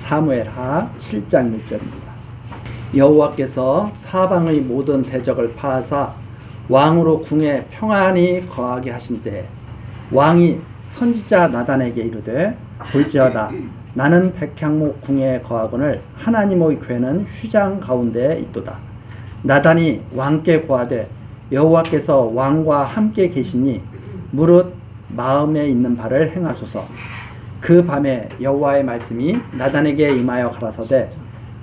사무엘하 7장 1절입니다. 여호와께서 사방의 모든 대적을 파하사 왕으로 궁에 평안히 거하게 하신 때에 왕이 선지자 나단에게 이르되 볼지어다 나는 백향목 궁에 거하거늘 하나님의 궤는 휘장 가운데에 있도다. 나단이 왕께 고하되 여호와께서 왕과 함께 계시니 무릇 마음에 있는 바를 행하소서. 그 밤에 여호와의 말씀이 나단에게 임하여 가라사대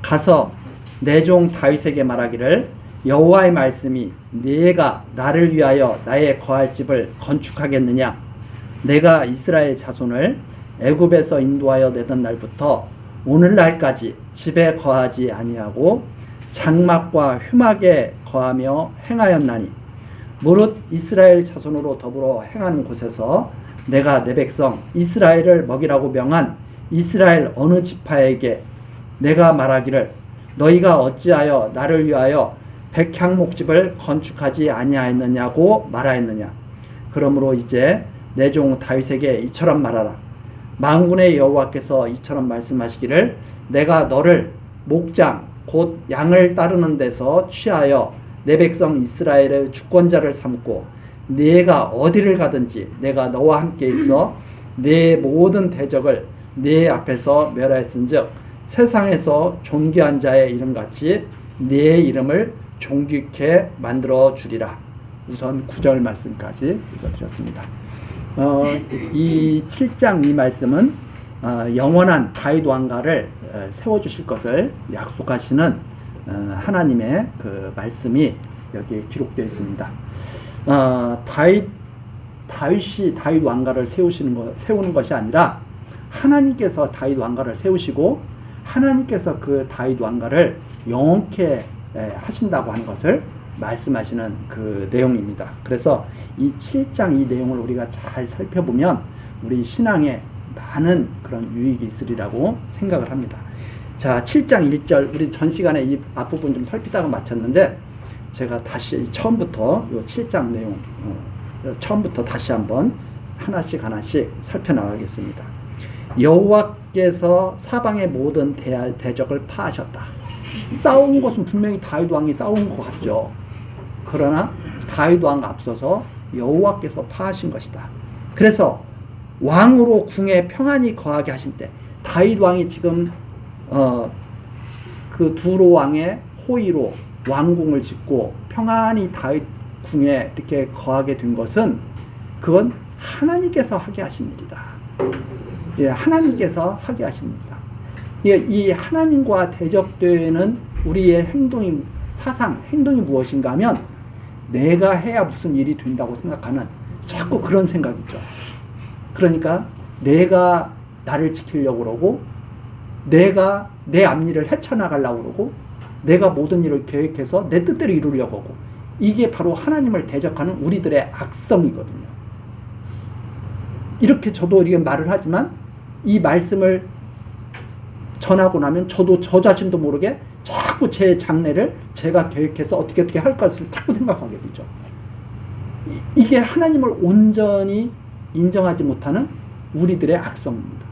가서 내 종 다윗에게 말하기를 여호와의 말씀이 네가 나를 위하여 나의 거할 집을 건축하겠느냐. 내가 이스라엘 자손을 애굽에서 인도하여 내던 날부터 오늘날까지 집에 거하지 아니하고 장막과 휘막에 거하며 행하였나니 무릇 이스라엘 자손으로 더불어 행하는 곳에서 내가 내 백성 이스라엘을 먹이라고 명한 이스라엘 어느 지파에게 내가 말하기를 너희가 어찌하여 나를 위하여 백향목집을 건축하지 아니하였느냐고 말하였느냐. 그러므로 이제 내 종 다윗에게 이처럼 말하라. 만군의 여호와께서 이처럼 말씀하시기를 내가 너를 목장 곧 양을 따르는 데서 취하여 내 백성 이스라엘의 주권자를 삼고 네가 어디를 가든지 내가 너와 함께 있어 네 모든 대적을 네 앞에서 멸하였은즉 세상에서 존귀한 자의 이름같이 네 이름을 존귀케 만들어 주리라. 우선 9절 말씀까지 읽어드렸습니다. 이 7장 이 말씀은 영원한 다윗 왕가를 세워주실 것을 약속하시는 하나님의 그 말씀이 여기 기록되어 있습니다. 다윗이 다윗 왕가를 세우는 것이 아니라 하나님께서 다윗 왕가를 세우시고 하나님께서 그 다윗 왕가를 영원케 하신다고 하는 것을 말씀하시는 그 내용입니다. 그래서 이 7장 이 내용을 우리가 잘 살펴보면 우리 신앙에 많은 그런 유익이 있으리라고 생각을 합니다. 자, 7장 1절 우리 전 시간에 이 앞부분 좀 살피다가 마쳤는데 제가 다시 처음부터 이 7장 내용 처음부터 다시 한번 하나씩 살펴나가겠습니다. 여호와께서 사방의 모든 대적을 파하셨다. 싸운 것은 분명히 다윗 왕이 싸운 것 같죠. 그러나 다윗 왕 앞서서 여호와께서 파하신 것이다. 그래서 왕으로 궁에 평안히 거하게 하신 때 다윗 왕이 지금 그 두로 왕의 호의로 왕궁을 짓고 평안히 다윗 궁에 이렇게 거하게 된 것은 그건 하나님께서 하게 하신 일이다. 예, 하나님께서 하게 하신 일이다. 예, 이 하나님과 대적되는 우리의 행동이 무엇인가 하면 내가 해야 무슨 일이 된다고 생각하는 자꾸 그런 생각이죠. 그러니까 내가 나를 지키려고 그러고 내가 내 앞일을 헤쳐나가려고 그러고 내가 모든 일을 계획해서 내 뜻대로 이루려고 하고 이게 바로 하나님을 대적하는 우리들의 악성이거든요. 이렇게 저도 이렇게 말을 하지만 이 말씀을 전하고 나면 저도 저 자신도 모르게 자꾸 제 장래를 제가 계획해서 어떻게 할 것을 자꾸 생각하게 되죠. 이게 하나님을 온전히 인정하지 못하는 우리들의 악성입니다.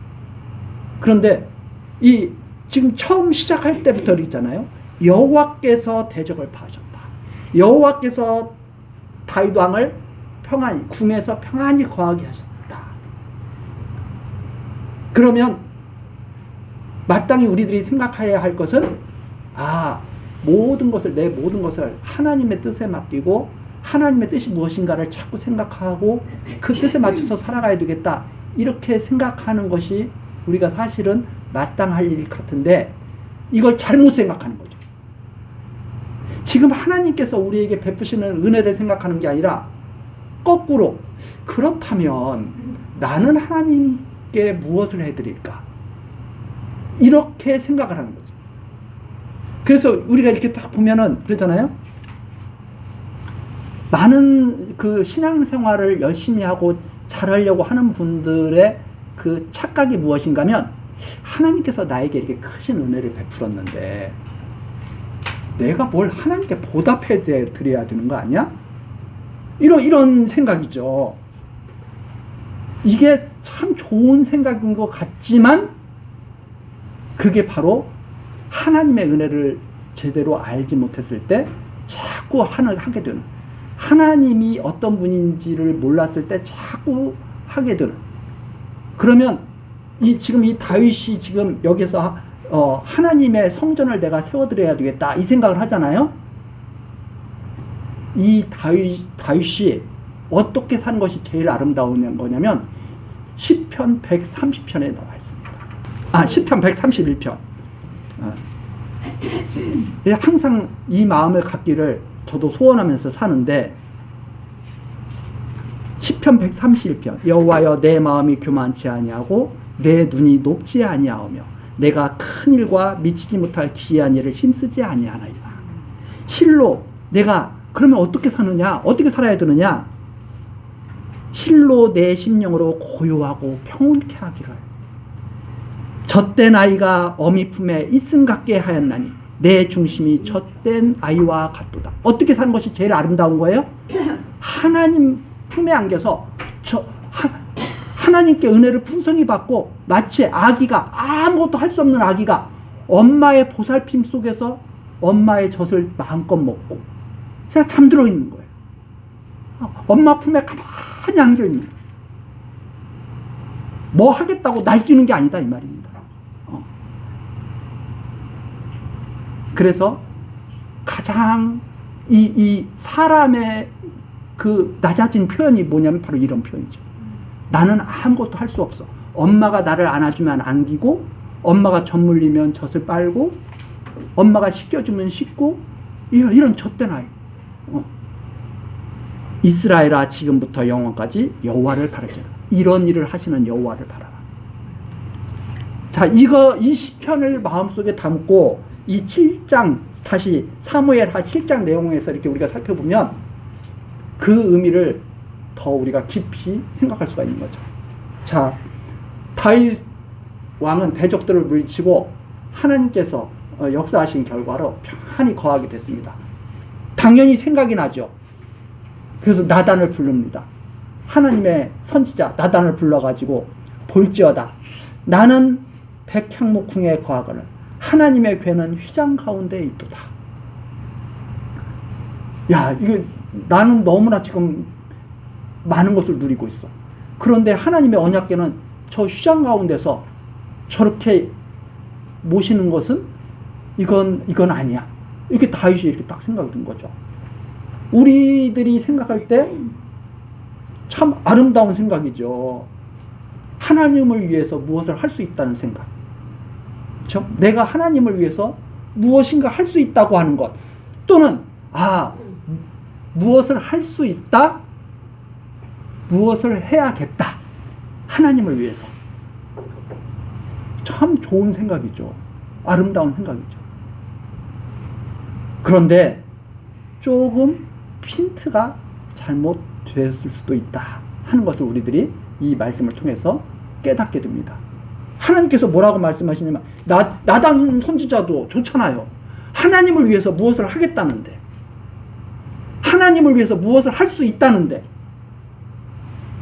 그런데 지금 처음 시작할 때부터 있잖아요. 여호와께서 대적을 파하셨다. 여호와께서 다윗 왕을 궁에서 평안히 거하게 하셨다. 그러면 마땅히 우리들이 생각해야 할 것은 내 모든 것을 하나님의 뜻에 맡기고 하나님의 뜻이 무엇인가를 자꾸 생각하고 그 뜻에 맞춰서 살아가야 되겠다. 이렇게 생각하는 것이 우리가 사실은 마땅할 일 같은데 이걸 잘못 생각하는 거죠. 지금 하나님께서 우리에게 베푸시는 은혜를 생각하는 게 아니라 거꾸로 그렇다면 나는 하나님께 무엇을 해드릴까? 이렇게 생각을 하는 거죠. 그래서 우리가 이렇게 딱 보면은 그러잖아요. 많은 그 신앙생활을 열심히 하고 잘하려고 하는 분들의 그 착각이 무엇인가 하면 하나님께서 나에게 이렇게 크신 은혜를 베풀었는데 내가 뭘 하나님께 보답해 드려야 되는 거 아니야? 이런 생각이죠. 이게 참 좋은 생각인 것 같지만 그게 바로 하나님의 은혜를 제대로 알지 못했을 때 자꾸 하게 되는, 하나님이 어떤 분인지를 몰랐을 때 자꾸 하게 되는. 그러면 지금 이 다윗이 지금 여기서 하나님의 성전을 내가 세워드려야 되겠다 이 생각을 하잖아요. 이 다윗이 어떻게 사는 것이 제일 아름다운 거냐면 시편 130편에 나와 있습니다. 시편 131편. 항상 이 마음을 갖기를 저도 소원하면서 사는데, 시편 131편. 여호와여, 내 마음이 교만치 아니하고 내 눈이 높지 아니하오며 내가 큰 일과 미치지 못할 기이한 일을 힘쓰지 아니하나이다. 실로 내가 그러면 어떻게 사느냐? 어떻게 살아야 되느냐? 실로 내 심령으로 고요하고 평온케 하기를. 젖된 아이가 어미 품에 있음 같게 하였나니 내 중심이 젖된 아이와 같도다. 어떻게 사는 것이 제일 아름다운 거예요? 하나님 품에 안겨서 하나님께 은혜를 풍성히 받고, 마치 아기가, 아무것도 할 수 없는 아기가 엄마의 보살핌 속에서 엄마의 젖을 마음껏 먹고 그냥 잠들어 있는 거예요. 엄마 품에 가만히 안겨 있는 거예요. 뭐 하겠다고 날뛰는 게 아니다 이 말입니다. 그래서 가장 이 사람의 그 낮아진 표현이 뭐냐면 바로 이런 표현이죠. 나는 아무것도 할 수 없어. 엄마가 나를 안아주면 안기고, 엄마가 젖 물리면 젖을 빨고, 엄마가 씻겨주면 씻고, 이런 젖된 아이. 이스라엘아, 지금부터 영원까지 여호와를 바라라. 이런 일을 하시는 여호와를 바라라. 자, 이 시편을 마음속에 담고 이 7장, 다시 사무엘하 7장 내용에서 이렇게 우리가 살펴보면 그 의미를 더 우리가 깊이 생각할 수가 있는 거죠. 자, 다윗 왕은 대적들을 물리치고 하나님께서 역사하신 결과로 평안히 거하게 됐습니다. 당연히 생각이 나죠. 그래서 나단을 부릅니다. 하나님의 선지자 나단을 불러가지고, 볼지어다 나는 백향목궁에 거하거늘 하나님의 궤는 휘장 가운데 있도다. 야, 이거 나는 너무나 지금 많은 것을 누리고 있어. 그런데 하나님의 언약궤는 저 휘장 가운데서 저렇게 모시는 것은 이건 아니야. 이렇게 다윗이 이렇게 딱 생각이 든 거죠. 우리들이 생각할 때 참 아름다운 생각이죠. 하나님을 위해서 무엇을 할 수 있다는 생각. 그렇죠? 내가 하나님을 위해서 무엇인가 할 수 있다고 하는 것, 또는 무엇을 할 수 있다, 무엇을 해야겠다, 하나님을 위해서. 참 좋은 생각이죠. 아름다운 생각이죠. 그런데 조금 핀트가 잘못됐을 수도 있다 하는 것을 우리들이 이 말씀을 통해서 깨닫게 됩니다. 하나님께서 뭐라고 말씀하시냐면, 나단 선지자도 좋잖아요. 하나님을 위해서 무엇을 하겠다는데, 하나님을 위해서 무엇을 할 수 있다는데,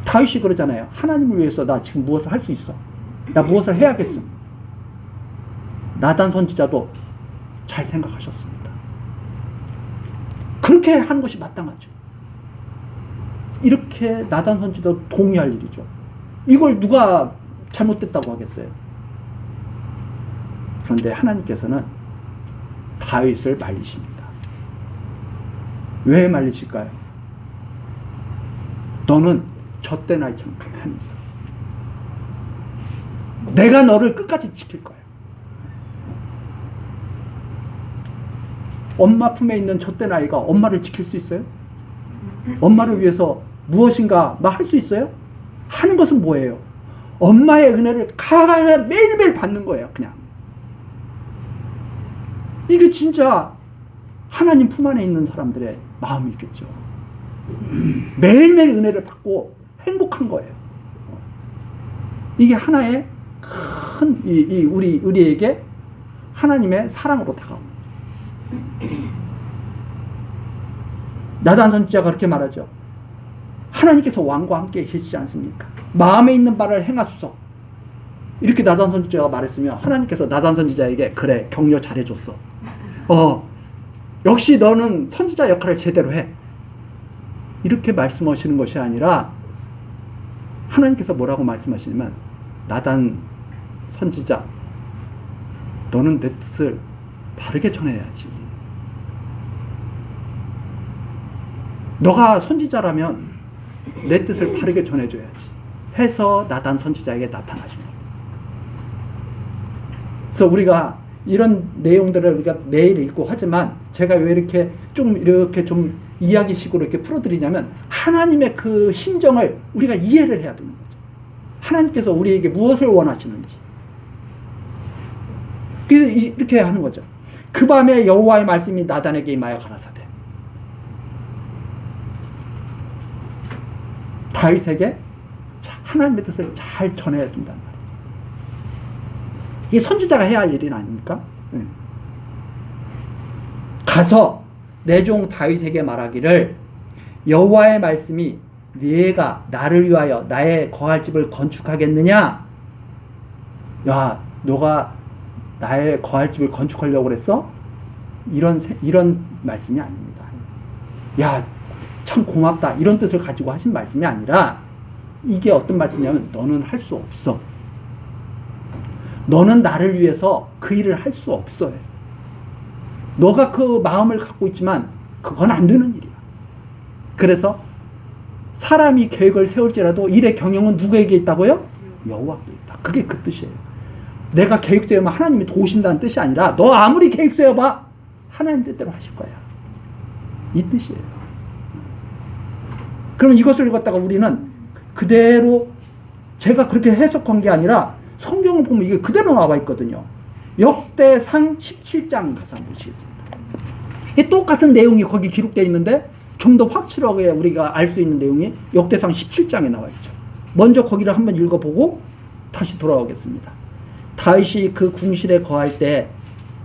다윗이 그러잖아요. 하나님을 위해서 나 지금 무엇을 할 수 있어. 나 무엇을 해야겠어. 나단 선지자도 잘 생각하셨습니다. 그렇게 하는 것이 마땅하죠. 이렇게 나단 선지자도 동의할 일이죠. 이걸 누가 잘못됐다고 하겠어요. 그런데 하나님께서는 다윗을 말리십니다. 왜 말리실까요? 너는 젖된 아이처럼 가만히 있어. 내가 너를 끝까지 지킬 거야. 엄마 품에 있는 젖된 아이가 엄마를 지킬 수 있어요? 엄마를 위해서 무엇인가 할 수 있어요? 하는 것은 뭐예요? 엄마의 은혜를 매일매일 받는 거예요. 그냥 이게 진짜 하나님 품 안에 있는 사람들의 마음이겠죠. 매일매일 은혜를 받고 행복한 거예요. 이게 하나의 큰 우리에게 하나님의 사랑으로 다가옵니다. 나단 선지자가 그렇게 말하죠. 하나님께서 왕과 함께 계시지 않습니까? 마음에 있는 바를 행하소서. 이렇게 나단 선지자가 말했으면 하나님께서 나단 선지자에게 그래 격려 잘해줬어. 역시 너는 선지자 역할을 제대로 해. 이렇게 말씀하시는 것이 아니라 하나님께서 뭐라고 말씀하시냐면 나단 선지자 너는 내 뜻을 바르게 전해야지. 너가 선지자라면 내 뜻을 바르게 전해줘야지 해서 나단 선지자에게 나타나신 거예요. 그래서 우리가 이런 내용들을 우리가 매일 읽고 하지만 제가 왜 이렇게 좀 이야기식으로 이렇게 풀어드리냐면 하나님의 그 심정을 우리가 이해를 해야 되는 거죠. 하나님께서 우리에게 무엇을 원하시는지. 그래서 이렇게 하는 거죠. 그 밤에 여호와의 말씀이 나단에게 임하여 가라사대 다윗에게 하나님의 뜻을 잘 전해야 된단 말이죠. 이게 선지자가 해야 할 일이 아닙니까? 가서 내 종 다윗에게 말하기를 여호와의 말씀이 네가 나를 위하여 나의 거할 집을 건축하겠느냐? 야, 너가 나의 거할 집을 건축하려고 그랬어? 이런 말씀이 아닙니다. 야, 참 고맙다. 이런 뜻을 가지고 하신 말씀이 아니라 이게 어떤 말씀이냐면 너는 할 수 없어. 너는 나를 위해서 그 일을 할 수 없어요. 너가 그 마음을 갖고 있지만 그건 안 되는 일이야. 그래서 사람이 계획을 세울지라도 일의 경영은 누구에게 있다고요? 여호와께 있다. 그게 그 뜻이에요. 내가 계획 세우면 하나님이 도우신다는 뜻이 아니라 너 아무리 계획 세워봐 하나님 뜻대로 하실 거야. 이 뜻이에요. 그럼 이것을 읽었다가 우리는 그대로 제가 그렇게 해석한 게 아니라 성경을 보면 이게 그대로 나와 있거든요. 역대상 17장 가서 한번 보시겠습니다. 이 똑같은 내용이 거기 기록되어 있는데 좀 더 확실하게 우리가 알 수 있는 내용이 역대상 17장에 나와 있죠. 먼저 거기를 한번 읽어보고 다시 돌아오겠습니다. 다윗이 그 궁실에 거할 때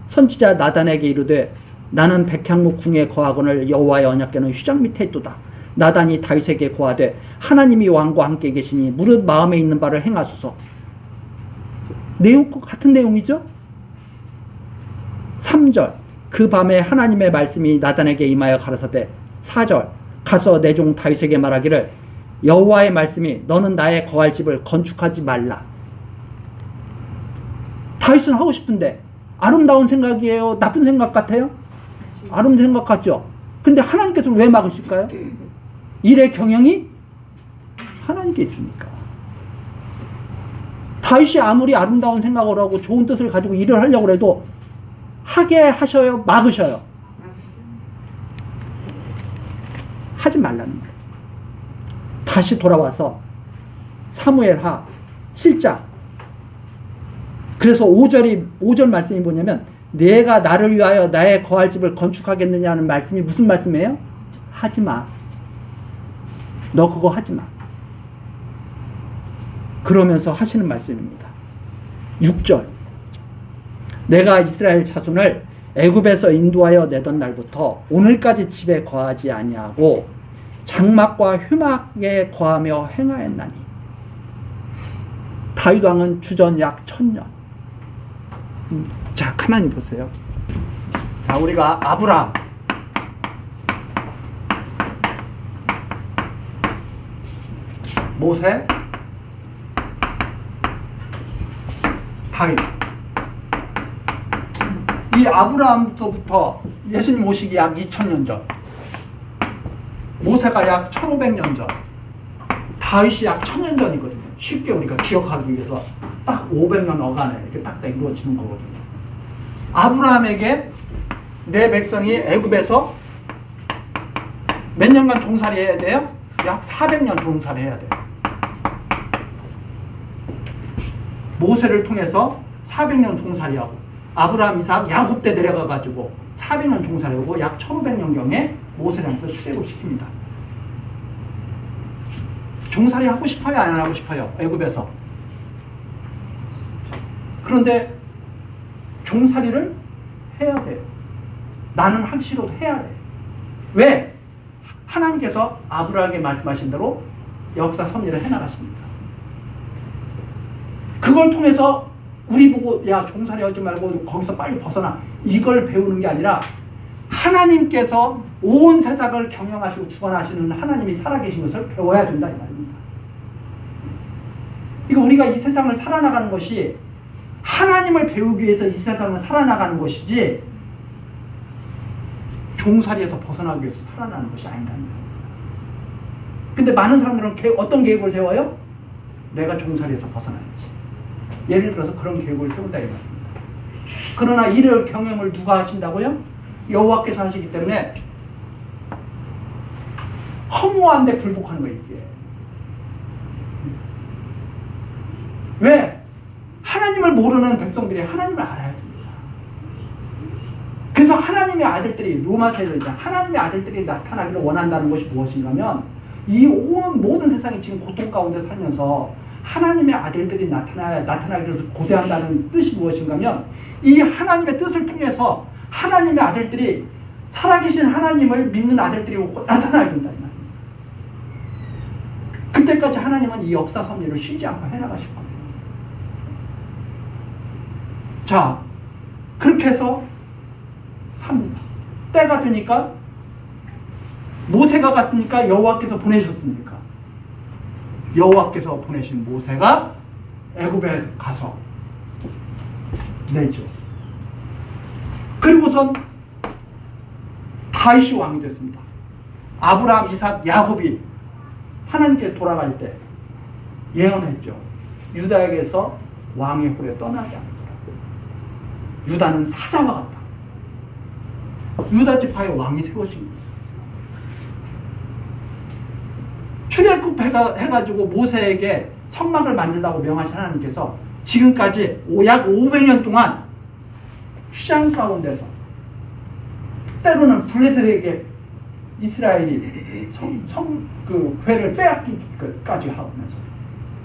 선지자 나단에게 이르되 나는 백향목 궁에 거하거늘 여호와의 언약궤는 휘장 밑에 있도다. 나단이 다윗에게 고하되 하나님이 왕과 함께 계시니 무릇 마음에 있는 바를 행하소서. 내용 같은 내용이죠. 3절 그 밤에 하나님의 말씀이 나단에게 임하여 가라사대 4절 가서 내 종 다윗에게 말하기를 여호와의 말씀이 너는 나의 거할 집을 건축하지 말라. 다윗은 하고 싶은데 아름다운 생각이에요? 나쁜 생각 같아요? 아름다운 생각 같죠? 근데 하나님께서는 왜 막으실까요? 일의 경영이 하나님께 있으니까. 다윗이 아무리 아름다운 생각을 하고 좋은 뜻을 가지고 일을 하려고 해도 하게 하셔요? 막으셔요? 하지 말라는 거예요. 다시 돌아와서 사무엘하 7장 그래서 5절 말씀이 뭐냐면 내가 나를 위하여 나의 거할 집을 건축하겠느냐는 말씀이 무슨 말씀이에요? 하지마. 너 그거 하지마. 그러면서 하시는 말씀입니다. 6절 내가 이스라엘 자손을 애굽에서 인도하여 내던 날부터 오늘까지 집에 거하지 아니하고 장막과 휴막에 거하며 행하였나니 다윗 왕은 주전 약 1000년. 자, 가만히 보세요. 자, 우리가 아브라함 모세 다윗 이 아브라함부터 예수님 오시기 약 2000년 전 모세가 약 1500년 전 다윗이 약 1000년 전이거든요. 쉽게 우리가 기억하기 위해서 딱 500년 어간에 이렇게 딱 이루어지는 거거든요. 아브라함에게 내 백성이 애굽에서 몇 년간 종살이 해야 돼요? 약 400년 종살이 해야 돼요. 모세를 통해서 400년 종살이하고 아브라함, 이삭, 야곱 때 내려가가지고 400년 종살이하고 약 1500년경에 모세를 해서 출애굽 시킵니다. 종살이 하고 싶어요? 안 하고 싶어요? 애굽에서. 그런데 종살이를 해야 돼요. 나는 하기 싫어도 해야 돼. 왜? 하나님께서 아브라함에게 말씀하신 대로 역사 섭리를 해나가십니다. 그걸 통해서 우리 보고 야 종살이 하지 말고 거기서 빨리 벗어나 이걸 배우는 게 아니라 하나님께서 온 세상을 경영하시고 주관하시는 하나님이 살아계신 것을 배워야 된다 이 말입니다. 이거 우리가 이 세상을 살아나가는 것이 하나님을 배우기 위해서 이 세상을 살아나가는 것이지 종살이에서 벗어나기 위해서 살아나는 것이 아니랍니다. 근데 많은 사람들은 어떤 계획을 세워요? 내가 종살이에서 벗어나야지. 예를 들어서 그런 계획을 세운다 이 말입니다. 그러나 이를 경영을 누가 하신다고요? 여호와께서 하시기 때문에 허무한데 굴복하는 거예요 이게. 왜? 하나님을 모르는 백성들이 하나님을 알아야 됩니다. 그래서 하나님의 아들들이 로마서에서 하나님의 아들들이 나타나기를 원한다는 것이 무엇인가 하면 이 온 모든 세상이 지금 고통 가운데 살면서 하나님의 아들들이 나타나기를 고대한다는 뜻이 무엇인가 하면 이 하나님의 뜻을 통해서 하나님의 아들들이 살아계신 하나님을 믿는 아들들이 나타나야 된다. 그때까지 하나님은 이 역사 섭리를 쉬지 않고 해나가실 겁니다. 자, 그렇게 해서 삽니다. 때가 되니까 모세가 갔습니까? 여호와께서 보내셨습니까? 여호와께서 보내신 모세가 애굽에 가서 내죠. 그리고선 다윗이 왕이 됐습니다. 아브라함, 이삭, 야곱이 하나님께 돌아갈 때 예언했죠. 유다에게서 왕의 홀에 떠나지 않더라고요. 유다는 사자와 같다. 유다 지파의 왕이 세워집니다. 출애굽 해가지고 모세에게 성막을 만들라고 명하신 하나님께서 지금까지 약 500년 동안 휴장 가운데서 때로는 블레셋에게 이스라엘이 그 회를 빼앗기기까지 하면서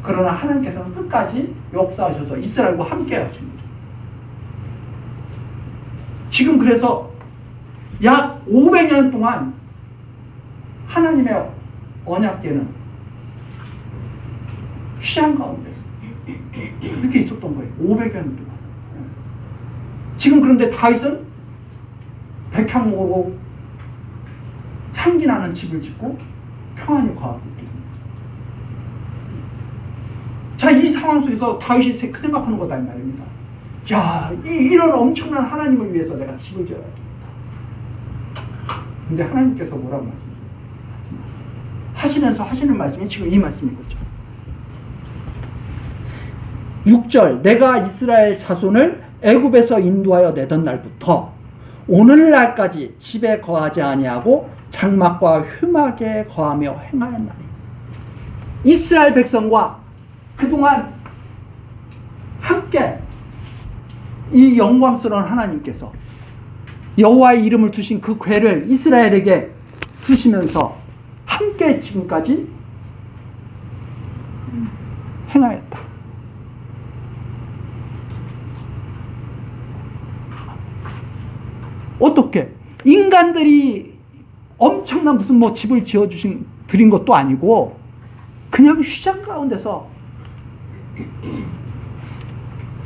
그러나 하나님께서는 끝까지 역사하셔서 이스라엘과 함께 하신 거죠. 지금 그래서 약 500년 동안 하나님의 언약궤는 휴장 가운데서 이렇게 있었던 거예요. 500년 동안. 지금 그런데 다윗은 백향목으로 향기 나는 집을 짓고 평안히 거하고 있습니다. 자, 이 상황 속에서 다윗이 그 생각하는 거다 이 말입니다. 야, 이런 엄청난 하나님을 위해서 내가 집을 지어야 됩니다. 근데 하나님께서 뭐라고 말씀하세요? 하시면서 하시는 말씀이 지금 이 말씀인 거죠. 6절 내가 이스라엘 자손을 애굽에서 인도하여 내던 날부터 오늘날까지 집에 거하지 아니하고 장막과 휘막에 거하며 행하였나니. 이스라엘 백성과 그동안 함께 이 영광스러운 하나님께서 여호와의 이름을 두신 그 궤를 이스라엘에게 두시면서 함께 지금까지 행하였다. 어떻게? 인간들이 엄청난 무슨 뭐 집을 드린 것도 아니고 그냥 휴장 가운데서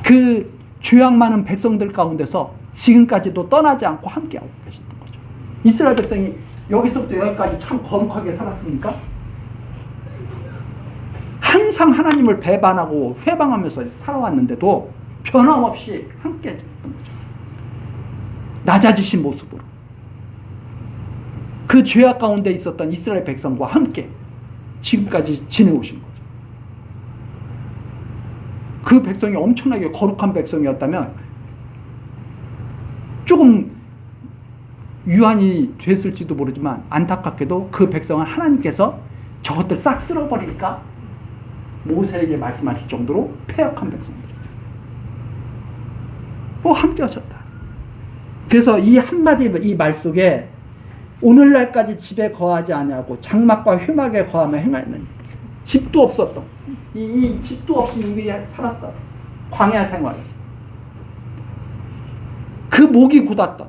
그 죄악 많은 백성들 가운데서 지금까지도 떠나지 않고 함께하고 계셨던 거죠. 이스라엘 백성이 여기서부터 여기까지 참 거룩하게 살았습니까? 항상 하나님을 배반하고 회방하면서 살아왔는데도 변함없이 함께 했던 거죠. 낮아지신 모습으로 그 죄악 가운데 있었던 이스라엘 백성과 함께 지금까지 지내오신 거죠. 그 백성이 엄청나게 거룩한 백성이었다면 조금 유한이 됐을지도 모르지만 안타깝게도 그 백성은 하나님께서 저것들 싹 쓸어버리니까 모세에게 말씀하실 정도로 패역한 백성이죠. 함께 하셨다. 그래서 이 한마디 이 말 속에 오늘날까지 집에 거하지 아니하고 장막과 휘막에 거하며 행하였느니 집도 없었던 이 집도 없이 이미 살았던 광야 생활에서 그 목이 곧았던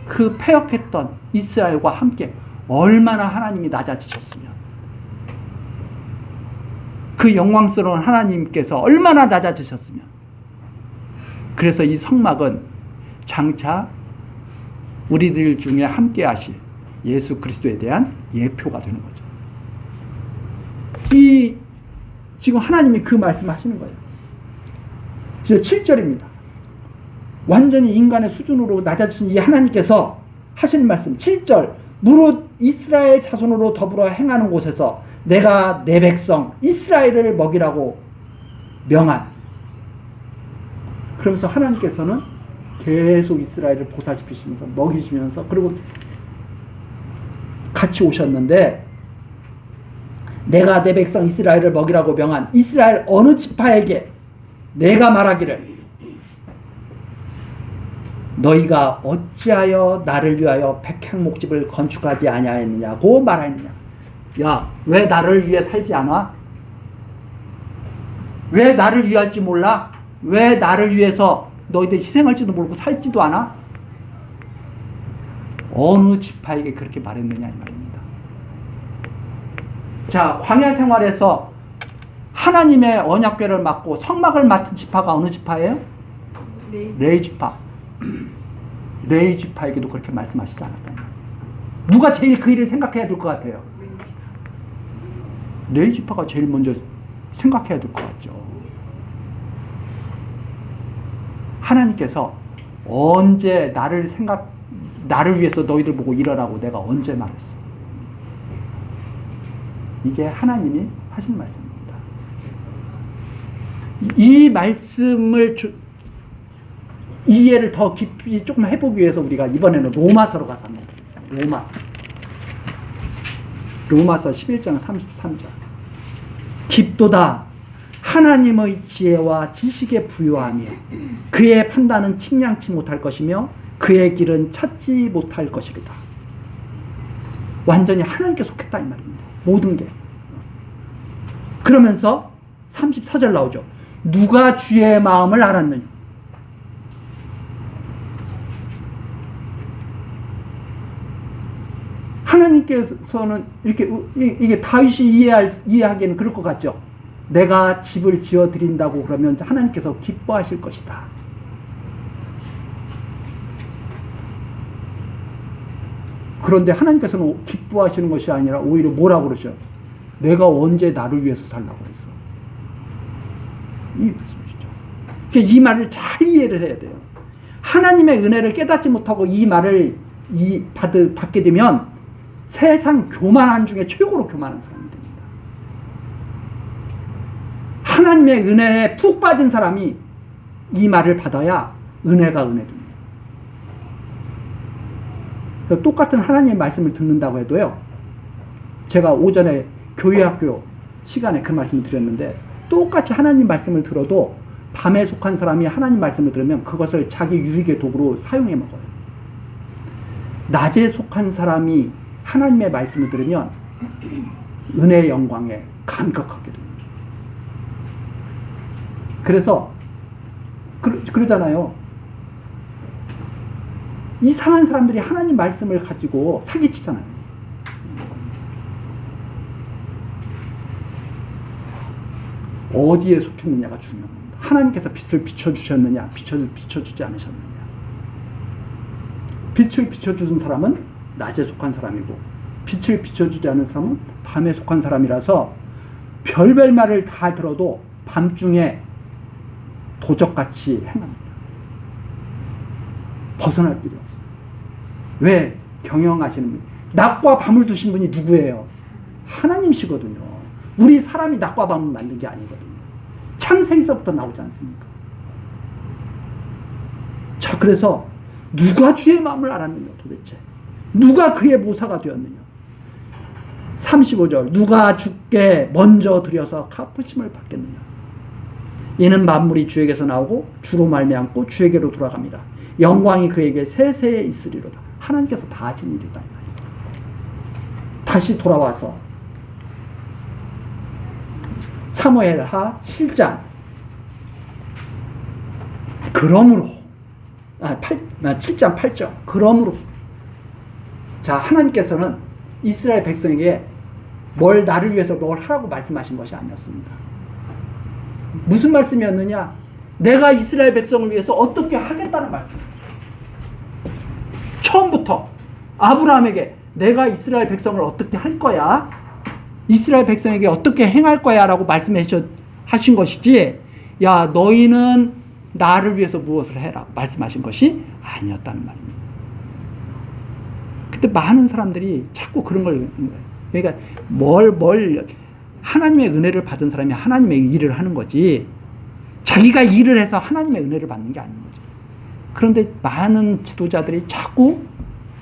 그 패역했던 이스라엘과 함께 얼마나 하나님이 낮아지셨으면 그 영광스러운 하나님께서 얼마나 낮아지셨으면. 그래서 이 성막은 장차 우리들 중에 함께 하실 예수 그리스도에 대한 예표가 되는 거죠. 지금 하나님이 그 말씀을 하시는 거예요. 그래서 7절입니다. 완전히 인간의 수준으로 낮아지신 이 하나님께서 하시는 말씀 7절, 무릇 이스라엘 자손으로 더불어 행하는 곳에서 내가 내 백성 이스라엘을 먹이라고 명한. 그러면서 하나님께서는 계속 이스라엘을 보살피시면서 먹이시면서 그리고 같이 오셨는데, 내가 내 백성 이스라엘을 먹이라고 명한 이스라엘 어느 지파에게 내가 말하기를 너희가 어찌하여 나를 위하여 백향목집을 건축하지 아니하였느냐고 말하였느냐. 야, 왜 나를 위해 살지 않아? 왜 나를 위할지 몰라? 왜 나를 위해서 너희들 희생할지도 모르고 살지도 않아? 어느 지파에게 그렇게 말했느냐 이 말입니다. 자, 광야 생활에서 하나님의 언약궤를 맡고 성막을 맡은 지파가 어느 지파예요? 레위 지파. 레위 지파에게도 그렇게 말씀하시지 않았다. 누가 제일 그 일을 생각해야 될 것 같아요? 레위 지파가 제일 먼저 생각해야 될 것 같죠. 하나님께서 언제 나를 위해서 너희들 보고 일어나고 내가 언제 말했어? 이게 하나님이 하신 말씀입니다. 이 말씀을 이해를 더 깊이 조금 해보기 위해서 우리가 이번에는 로마서로 가서 한번 보겠습니다. 로마서 11장 33절. 깊도다 하나님의 지혜와 지식에 부요하며 그의 판단은 측량치 못할 것이며 그의 길은 찾지 못할 것이로다. 완전히 하나님께 속했다 이 말입니다. 모든 게. 그러면서 34절 나오죠. 누가 주의 마음을 알았느냐. 하나님께서는 이게 다윗이 이해하기에는 그럴 것 같죠. 내가 집을 지어 드린다고 그러면 하나님께서 기뻐하실 것이다. 그런데 하나님께서는 기뻐하시는 것이 아니라 오히려 뭐라고 그러죠? 내가 언제 나를 위해서 살라고 그랬어? 이 말씀이시죠. 이 말을 잘 이해를 해야 돼요. 하나님의 은혜를 깨닫지 못하고 이 말을 받게 되면 세상 교만한 중에 최고로 교만한 사람이 됩니다. 하나님의 은혜에 푹 빠진 사람이 이 말을 받아야 은혜가 은혜됩니다. 똑같은 하나님의 말씀을 듣는다고 해도요, 제가 오전에 교회학교 시간에 그 말씀을 드렸는데, 똑같이 하나님 말씀을 들어도 밤에 속한 사람이 하나님 말씀을 들으면 그것을 자기 유익의 도구로 사용해 먹어요. 낮에 속한 사람이 하나님의 말씀을 들으면 은혜의 영광에 감격하게 됩니다. 그래서 그러잖아요. 이상한 사람들이 하나님 말씀을 가지고 사기치잖아요. 어디에 속했느냐가 중요합니다. 하나님께서 빛을 비춰주셨느냐, 비춰주지 않으셨느냐. 빛을 비춰주는 사람은 낮에 속한 사람이고, 빛을 비춰주지 않은 사람은 밤에 속한 사람이라서 별별 말을 다 들어도 밤중에 도적같이 행합니다. 벗어날 길이 없어요. 왜? 경영하시는 분. 낮과 밤을 두신 분이 누구예요? 하나님이시거든요. 우리 사람이 낮과 밤을 만든 게 아니거든요. 창세기서부터 나오지 않습니까? 자, 그래서 누가 주의 마음을 알았느냐 도대체? 누가 그의 모사가 되었느냐? 35절. 누가 주께 먼저 드려서 갚으심을 받겠느냐? 이는 만물이 주에게서 나오고 주로 말미암고 주에게로 돌아갑니다. 영광이 그에게 세세에 있으리로다. 하나님께서 다 하신 일이다. 다시 돌아와서 사무엘하 7장. 그러므로 7장 8절. 그러므로 자, 하나님께서는 이스라엘 백성에게 나를 위해서 뭘 하라고 말씀하신 것이 아니었습니다. 무슨 말씀이었느냐? 내가 이스라엘 백성을 위해서 어떻게 하겠다는 말씀. 처음부터 아브라함에게 내가 이스라엘 백성을 어떻게 할 거야? 이스라엘 백성에게 어떻게 행할 거야? 라고 말씀하신 것이지, 야, 너희는 나를 위해서 무엇을 해라 말씀하신 것이 아니었다는 말입니다. 근데 많은 사람들이 자꾸 그런 걸, 그러니까 하나님의 은혜를 받은 사람이 하나님의 일을 하는 거지, 자기가 일을 해서 하나님의 은혜를 받는 게 아닌 거죠. 그런데 많은 지도자들이 자꾸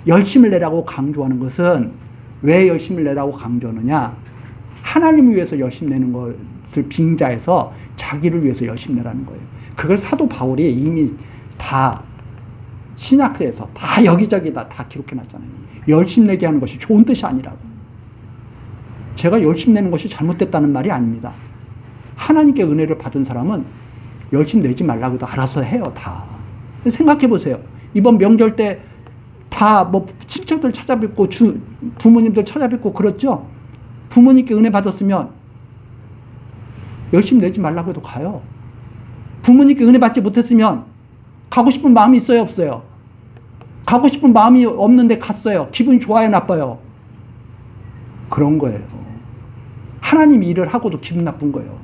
열심을 내라고 강조하는 것은, 왜 열심을 내라고 강조하느냐? 하나님을 위해서 열심 내는 것을 빙자해서 자기를 위해서 열심 내라는 거예요. 그걸 사도 바울이 이미 다 신약서에서 다 여기저기다 다 기록해놨잖아요. 열심 내게 하는 것이 좋은 뜻이 아니라고. 제가 열심 내는 것이 잘못됐다는 말이 아닙니다. 하나님께 은혜를 받은 사람은 열심 내지 말라고 해도 알아서 해요, 다. 생각해 보세요. 이번 명절 때 다 뭐 친척들 찾아뵙고 부모님들 찾아뵙고 그렇죠? 부모님께 은혜 받았으면 열심 내지 말라고 해도 가요. 부모님께 은혜 받지 못했으면 가고 싶은 마음이 있어요, 없어요? 가고 싶은 마음이 없는데 갔어요. 기분이 좋아요, 나빠요? 그런 거예요. 하나님이 일을 하고도 기분 나쁜 거예요.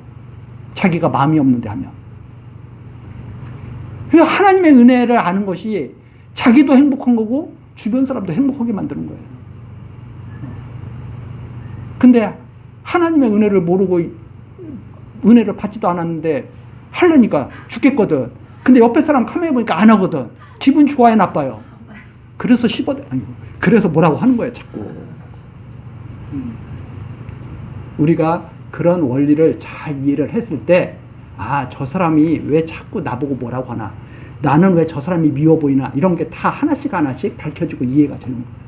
자기가 마음이 없는데 하면. 하나님의 은혜를 아는 것이 자기도 행복한 거고 주변 사람도 행복하게 만드는 거예요. 근데 하나님의 은혜를 모르고 은혜를 받지도 않았는데 하려니까 죽겠거든. 근데 옆에 사람 카메라 보니까 안 하거든. 기분 좋아요, 나빠요? 그래서 그래서 뭐라고 하는 거예요, 자꾸. 우리가 그런 원리를 잘 이해를 했을 때, 아, 저 사람이 왜 자꾸 나보고 뭐라고 하나, 나는 왜 저 사람이 미워 보이나, 이런 게 다 하나씩 하나씩 밝혀지고 이해가 되는 거예요.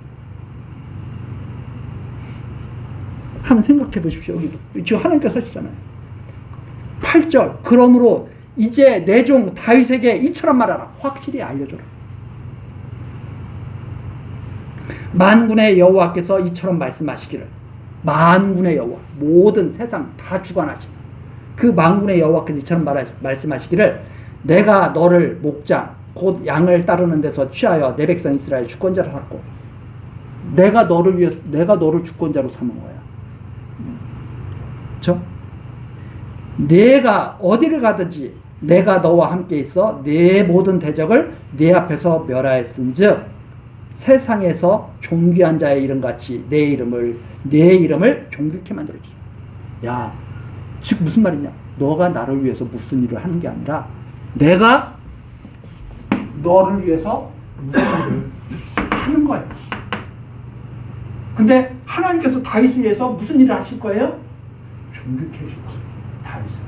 한번 생각해 보십시오. 여기 지금 하나님께서 하시잖아요. 8절, 그러므로 이제 내 종 다윗에게 이처럼 말하라. 확실히 알려줘라. 만군의 여호와께서 이처럼 말씀하시기를. 만군의 여호와, 모든 세상 다 주관하신 그 만군의 여호와께서 이처럼 말씀하시기를, 내가 너를 목장 곧 양을 따르는 데서 취하여 내 백성 이스라엘 주권자로 삼고, 내가 너를 주권자로 삼은 거야. 그렇죠? 내가 어디를 가든지 내가 너와 함께 있어 내 모든 대적을 네 앞에서 멸하였은즉 세상에서 존귀한 자의 이름같이 내 이름을 존귀케 만들었지. 야, 즉 무슨 말이냐? 너가 나를 위해서 무슨 일을 하는 게 아니라 내가 너를 위해서 무슨 일을 하는 거예요. 근데 하나님께서 다윗을 위해서 무슨 일을 하실 거예요? 존귀케 해줄 거예요, 다윗을.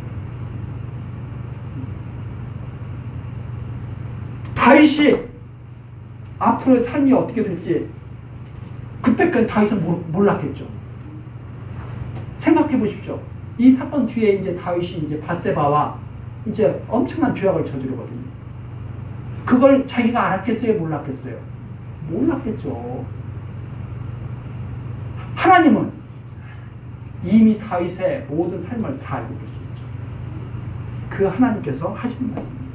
다윗이 앞으로의 삶이 어떻게 될지 그때까지 다윗은 몰랐겠죠. 생각해 보십시오. 이 사건 뒤에 이제 다윗이 이제 밧세바와 이제 엄청난 죄악을 저지르거든요. 그걸 자기가 알았겠어요, 몰랐겠어요? 몰랐겠죠. 하나님은 이미 다윗의 모든 삶을 다 알고 계시죠. 그 하나님께서 하시는 말씀입니다.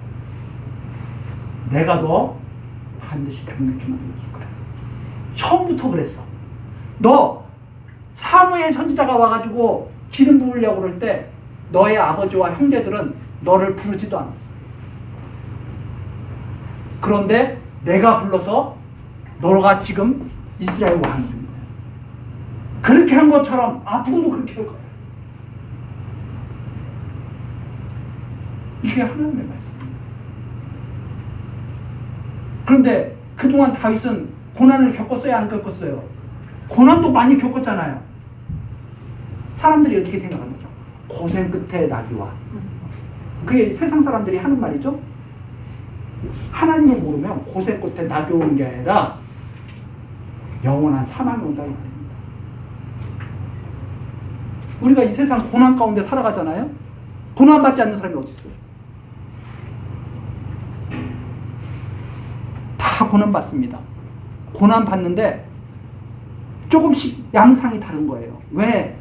내가 너 반드시 존귀케 만들어줄 거야. 처음부터 그랬어. 너 사무엘 선지자가 와가지고 기름 부으려고 그럴 때 너의 아버지와 형제들은 너를 부르지도 않았어. 그런데 내가 불러서 너가 지금 이스라엘 왕이 된 거야. 그렇게 한 것처럼 앞으로도 그렇게 할 거야. 이게 하나님의 말씀이에요. 그런데 그동안 다윗은 고난을 겪었어요, 안 겪었어요? 고난도 많이 겪었잖아요. 사람들이 어떻게 생각하는 거죠? 고생 끝에 낙이와. 그게 세상 사람들이 하는 말이죠. 하나님을 모르면 고생 끝에 낙이 오는 게 아니라 영원한 사망이 온다는 말입니다. 우리가 이 세상 고난 가운데 살아가잖아요. 고난 받지 않는 사람이 어디 있어요? 다 고난 받습니다. 고난 받는데 조금씩 양상이 다른 거예요. 왜?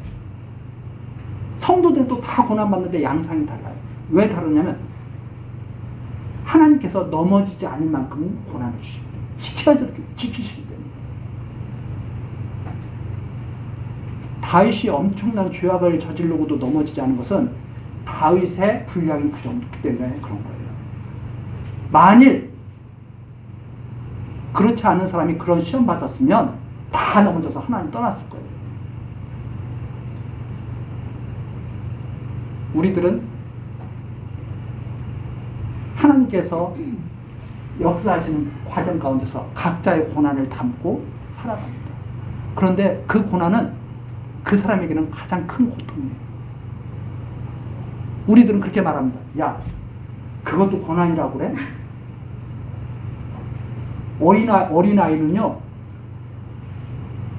성도들도 다 고난 받는데 양상이 달라요. 왜 다루냐면 하나님께서 넘어지지 않을 만큼 고난을 주시기 때문에, 지켜서 지키시기 때문에. 다윗이 엄청난 죄악을 저지르고도 넘어지지 않은 것은 다윗의 분량이 그 정도기 때문에 그런 거예요. 만일 그렇지 않은 사람이 그런 시험 받았으면 다 넘어져서 하나님 떠났을 거예요. 우리들은 하나님께서 역사하시는 과정 가운데서 각자의 고난을 담고 살아갑니다. 그런데 그 고난은 그 사람에게는 가장 큰 고통이에요. 우리들은 그렇게 말합니다. 야, 그것도 고난이라고 그래? 어린아이는요,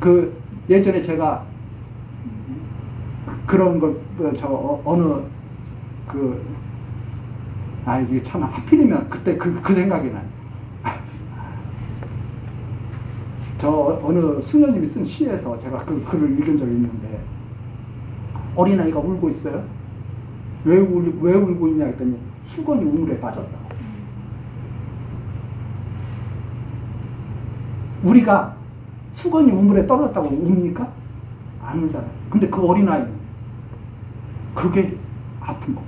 그, 예전에 제가 그런 걸, 이게 참 하필이면 그때 그 생각이 나요. 어느 수녀님이 쓴 시에서 제가 그 글을 읽은 적이 있는데, 어린아이가 울고 있어요. 왜 울고 있냐 했더니 수건이 우물에 빠졌다. 우리가 수건이 우물에 떨어졌다고 웁니까? 안 울잖아요. 근데 그 어린아이는 그게 아픈 거죠.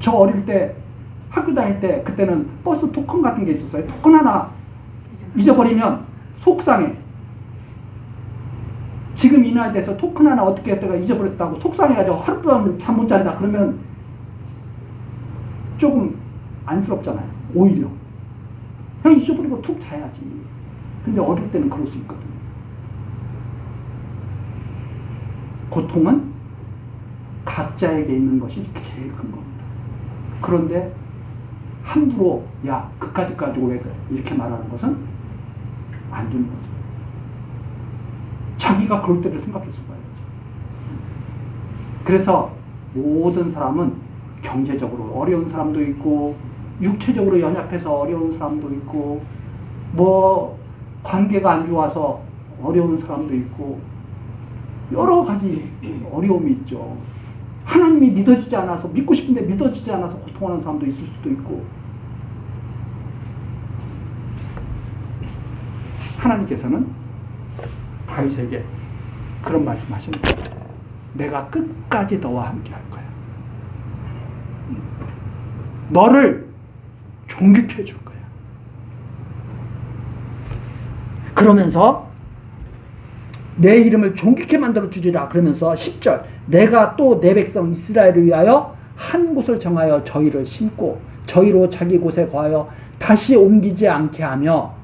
저 어릴 때 학교 다닐 때 그때는 버스 토큰 같은 게 있었어요. 토큰 하나 잊어버리면 속상해. 지금 이 나이 돼서 토큰 하나 어떻게 했다가 잊어버렸다고 속상해가지고 하룻밤 잠 못 잔다 그러면 조금 안쓰럽잖아요. 오히려 그냥 잊어버리고 툭 자야지. 근데 어릴 때는 그럴 수 있거든요. 고통은 각자에게 있는 것이 제일 큰 겁니다. 그런데 함부로 야 그까짓 가지고 왜 그래 이렇게 말하는 것은 안 되는 거죠. 자기가 그럴 때를 생각해서 봐야죠. 그래서 모든 사람은 경제적으로 어려운 사람도 있고 육체적으로 연약해서 어려운 사람도 있고 뭐 관계가 안 좋아서 어려운 사람도 있고 여러 가지 어려움이 있죠. 하나님이 믿어지지 않아서 믿고 싶은데 믿어지지 않아서 고통하는 사람도 있을 수도 있고 하나님께서는 다윗에게 그런 말씀하시는 거예요. 내가 끝까지 너와 함께 할 거야. 너를 존귀케 해줄 거야. 그러면서 내 이름을 존귀케 만들어 주리라. 그러면서 10절 내가 또 내 백성 이스라엘을 위하여 한 곳을 정하여 저희를 심고 저희로 자기 곳에 거하여 다시 옮기지 않게 하며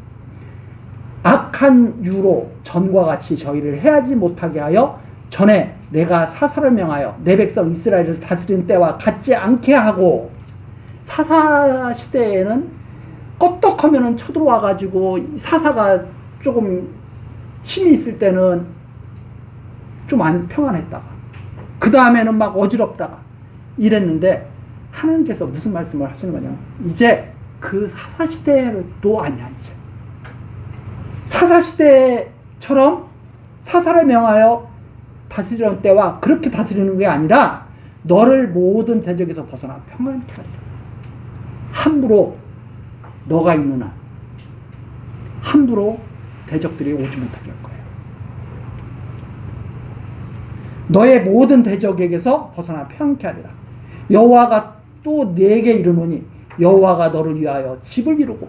악한 유로 전과 같이 저희를 해하지 못하게 하여 전에 내가 사사를 명하여 내 백성 이스라엘을 다스린 때와 같지 않게 하고 사사 시대에는 껐떡하면은 쳐들어와 가지고 사사가 조금 힘이 있을 때는 좀 안 평안했다가 그 다음에는 막 어지럽다가 이랬는데 하나님께서 무슨 말씀을 하시는 거냐? 이제 그 사사 시대도 아니야. 이제 사사 시대처럼 사사를 명하여 다스리는 때와 그렇게 다스리는 게 아니라 너를 모든 대적에서 벗어나 평안케 하리라. 함부로 너가 있는 한 함부로 대적들이 오지 못하게 할 거예요. 너의 모든 대적에게서 벗어나 평안케 하리라. 여호와가 또 내게 이르노니 여호와가 너를 위하여 집을 이루고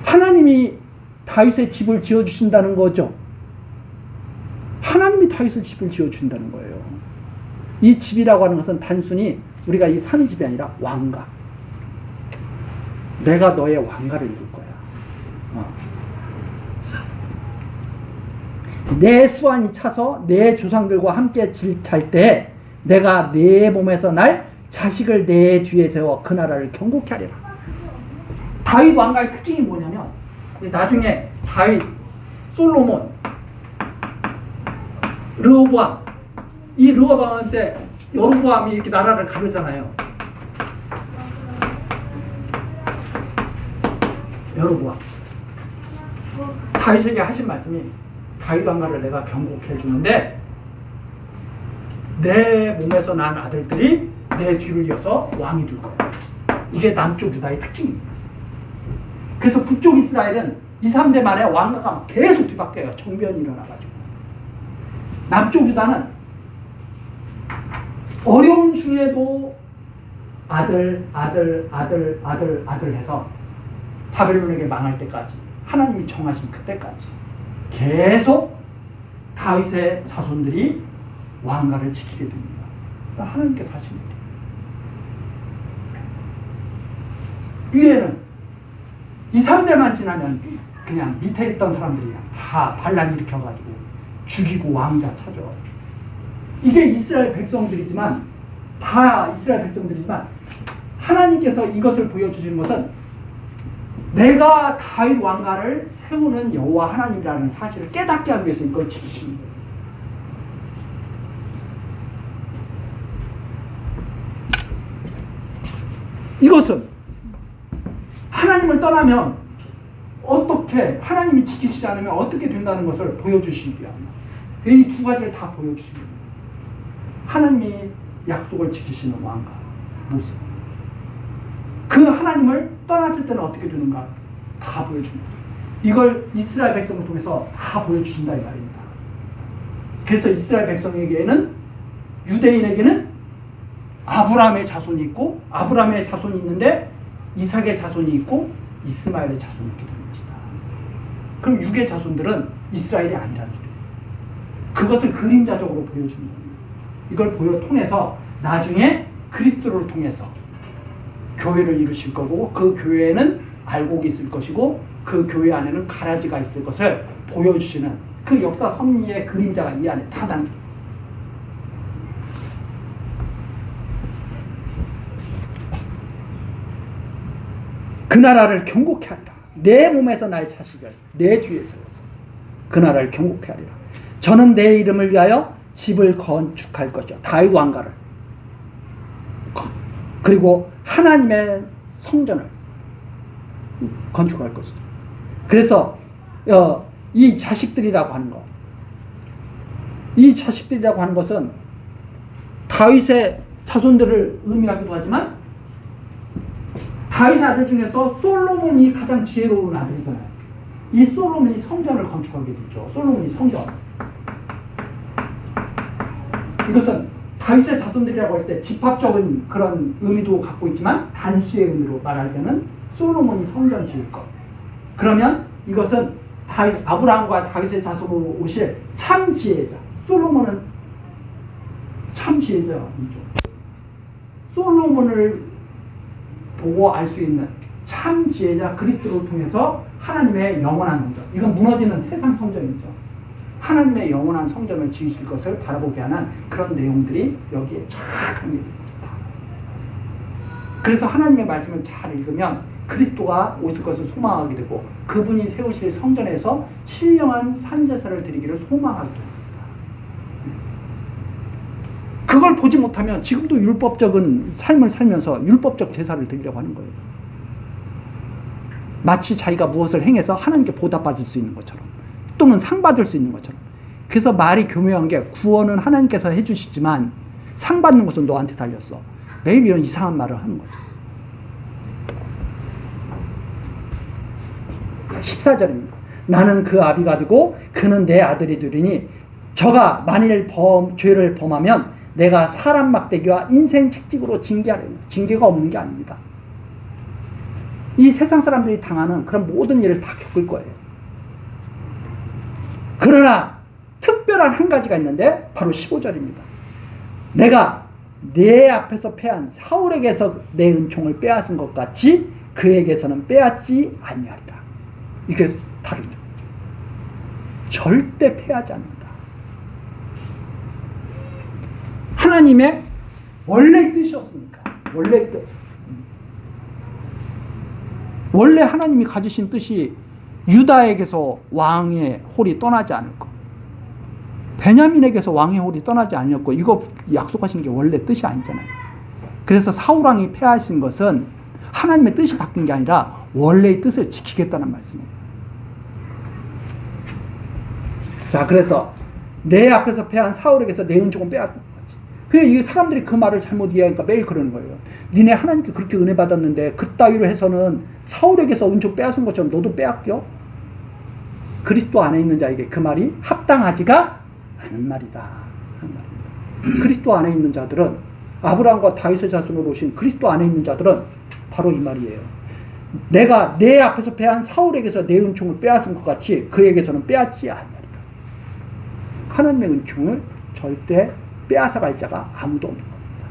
하나님이 다윗의 집을 지어주신다는 거죠. 하나님이 다윗의 집을 지어주신다는 거예요. 이 집이라고 하는 것은 단순히 우리가 이 사는 집이 아니라 왕가. 내가 너의 왕가를 이룰 거야. 내 수완이 차서 내 조상들과 함께 잘 때 내가 내 몸에서 날 자식을 내 뒤에 세워 그 나라를 경고케 하리라. 다윗 왕가의 특징이 뭐냐면 나중에 다윗, 솔로몬, 르호보암 이 르호보암한테 여로보암이 이렇게 나라를 가르잖아요. 여로보암 다윗에게 하신 말씀이 다윗 왕가를 내가 경고케 해주는데 내 몸에서 난 아들들이 내 뒤를 이어서 왕이 될 거야. 이게 남쪽 유다의 특징입니다. 그래서 북쪽 이스라엘은 2, 3대 만에 왕가가 계속 뒤바뀌어요. 정변이 일어나가지고. 남쪽 유다는 어려운 중에도 아들 해서 바벨론에게 망할 때까지, 하나님이 정하신 그때까지 계속 다윗의 자손들이 왕가를 지키게 됩니다. 하나님께서 하신 일이에요. 위에는 2, 3대만 지나면 그냥 밑에 있던 사람들이 다 반란 일으켜가지고 죽이고 왕자 찾아. 이게 이스라엘 백성들이지만, 다 이스라엘 백성들이지만, 하나님께서 이것을 보여주시는 것은 내가 다윗 왕가를 세우는 여호와 하나님이라는 사실을 깨닫게 하기 위해서 이걸 지키시는 거예요. 이것은 하나님을 떠나면 어떻게, 하나님이 지키시지 않으면 어떻게 된다는 것을 보여주시기 위함이에요. 이 두 가지를 다 보여주시기 위함이에요. 하나님이 약속을 지키시는 왕가 모습, 그 하나님을 떠났을 때는 어떻게 되는가 다 보여줍니다. 이걸 이스라엘 백성을 통해서 다 보여주신다 이 말입니다. 그래서 이스라엘 백성에게는, 유대인에게는 아브라함의 자손이 있고, 아브라함의 자손이 있는데 이삭의 자손이 있고 이스마엘의 자손이 있게 되는 것이다. 그럼 육의 자손들은 이스라엘이 아니라는 소리예요. 그것을 그림자적으로 보여주는 겁니다. 이걸 통해서 나중에 그리스도를 통해서 교회를 이루실 거고, 그 교회에는 알곡이 있을 것이고, 그 교회 안에는 가라지가 있을 것을 보여주시는 그 역사 섭리의 그림자가 이 안에 다 담겨. 그 나라를 경고케 하리라. 내 몸에서 나의 자식을 내 뒤에 세워서 그 나라를 경고케 하리라. 저는 내 이름을 위하여 집을 건축할 것이요, 다윗 왕가를, 그리고 하나님의 성전을 건축할 것이죠. 그래서 이 자식들이라고 하는 것, 이 자식들이라고 하는 것은 다윗의 자손들을 의미하기도 하지만, 다윗의 아들 중에서 솔로몬이 가장 지혜로운 아들이잖아요. 이 솔로몬이 성전을 건축하게 됐죠. 솔로몬이 성전. 이것은 다윗의 자손들이라고 할 때 집합적인 그런 의미도 갖고 있지만, 단수의 의미로 말할 때는 솔로몬이 성전 지을 것. 그러면 이것은 아브라함과 다윗의 자손으로 오실 참 지혜자. 솔로몬은 참 지혜자이죠. 솔로몬을 보고 알 수 있는 참 지혜자 그리스도를 통해서 하나님의 영원한 성전, 이건 무너지는 세상 성전이죠. 하나님의 영원한 성전을 지으실 것을 바라보게 하는 그런 내용들이 여기에 쫙 담겨있습니다. 그래서 하나님의 말씀을 잘 읽으면 그리스도가 오실 것을 소망하게 되고, 그분이 세우실 성전에서 신령한 산제사를 드리기를 소망하게 됩니다. 그걸 보지 못하면 지금도 율법적인 삶을 살면서 율법적 제사를 드리려고 하는 거예요. 마치 자기가 무엇을 행해서 하나님께 보답받을 수 있는 것처럼, 또는 상 받을 수 있는 것처럼. 그래서 말이 교묘한 게, 구원은 하나님께서 해주시지만 상 받는 것은 너한테 달렸어. 매일 이런 이상한 말을 하는 거죠. 14절입니다. 나는 그 아비가 되고 그는 내 아들이 되리니, 저가 만일 죄를 범하면 내가 사람 막대기와 인생 책찍으로 징계하려니. 징계가 없는 게 아닙니다. 이 세상 사람들이 당하는 그런 모든 일을 다 겪을 거예요. 그러나 특별한 한 가지가 있는데 바로 15절입니다. 내가 내 앞에서 패한 사울에게서 내 은총을 빼앗은 것 같이 그에게서는 빼앗지 아니하리라. 이게 다르죠. 절대 패하지 않는다. 하나님의 원래 뜻이었으니까. 원래 뜻. 원래 하나님이 가지신 뜻이 유다에게서 왕의 홀이 떠나지 않을 것, 베냐민에게서 왕의 홀이 떠나지 않았고, 이거 약속하신 게 원래 뜻이 아니잖아요. 그래서 사울왕이 패하신 것은 하나님의 뜻이 바뀐 게 아니라 원래의 뜻을 지키겠다는 말씀이에요. 자, 그래서 내 앞에서 패한 사울에게서 내 은총은 빼앗은 거지. 그래, 이게 사람들이 그 말을 잘못 이해하니까 매일 그러는 거예요. 니네 하나님께 그렇게 은혜 받았는데 그따위로 해서는 사울에게서 은총 빼앗은 것처럼 너도 빼앗겨? 그리스도 안에 있는 자에게 그 말이 합당하지가 않은 말이다. 하는 말입니다. 그리스도 안에 있는 자들은, 아브라함과 다윗의 자손으로 오신 그리스도 안에 있는 자들은 바로 이 말이에요. 내가 내 앞에서 패한 사울에게서 내 은총을 빼앗은 것 같이 그에게서는 빼앗지 않으리라. 하나님의 은총을 절대 빼앗아갈 자가 아무도 없는 겁니다.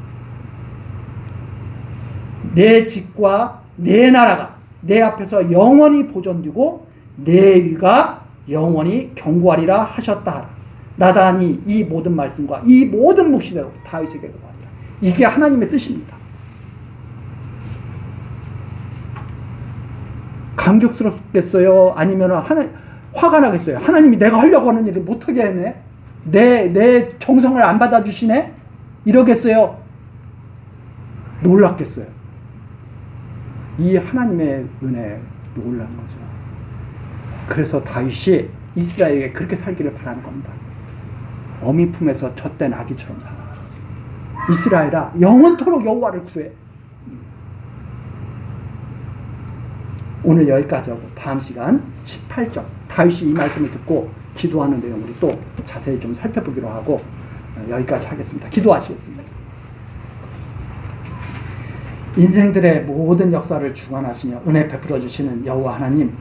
내 집과 내 나라가 내 앞에서 영원히 보존되고 내 위가 영원히 견고하리라 하셨다 하라. 나단이 이 모든 말씀과 이 모든 묵시대로 다윗에게 구하리라. 이게 하나님의 뜻입니다. 감격스럽겠어요? 아니면 화가 나겠어요? 하나님이 내가 하려고 하는 일을 못하게 했네? 내 정성을 안 받아주시네? 이러겠어요? 놀랍겠어요? 이 하나님의 은혜에 놀란 거죠. 그래서 다윗이 이스라엘에게 그렇게 살기를 바라는 겁니다. 어미 품에서 젖된 아기처럼 살아. 이스라엘아, 영원토록 여호와를 구해. 오늘 여기까지 하고 다음 시간 18절 다윗이 이 말씀을 듣고 기도하는 내용을 또 자세히 좀 살펴보기로 하고 여기까지 하겠습니다. 기도하시겠습니다. 인생들의 모든 역사를 주관하시며 은혜 베풀어 주시는 여호와 하나님,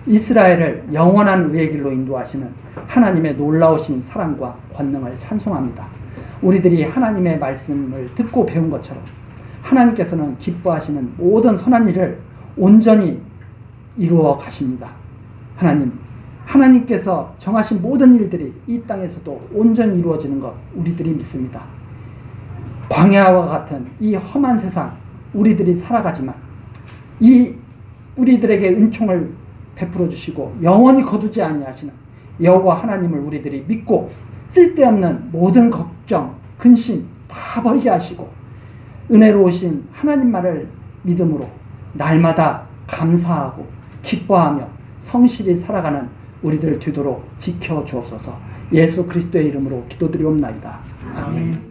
이스라엘을 영원한 의의 길로 인도하시는 하나님의 놀라우신 사랑과 권능을 찬송합니다. 우리들이 하나님의 말씀을 듣고 배운 것처럼 하나님께서는 기뻐하시는 모든 선한 일을 온전히 이루어 가십니다. 하나님께서 정하신 모든 일들이 이 땅에서도 온전히 이루어지는 것 우리들이 믿습니다. 광야와 같은 이 험한 세상 우리들이 살아가지만 이 우리들에게 은총을 베풀어 주시고 영원히 거두지 아니하시는 여호와 하나님을 우리들이 믿고 쓸데없는 모든 걱정, 근심 다 버리게 하시고 은혜로우신 하나님만을 믿음으로 날마다 감사하고 기뻐하며 성실히 살아가는 우리들 되도록 지켜주옵소서. 예수 그리스도의 이름으로 기도드리옵나이다. 아멘.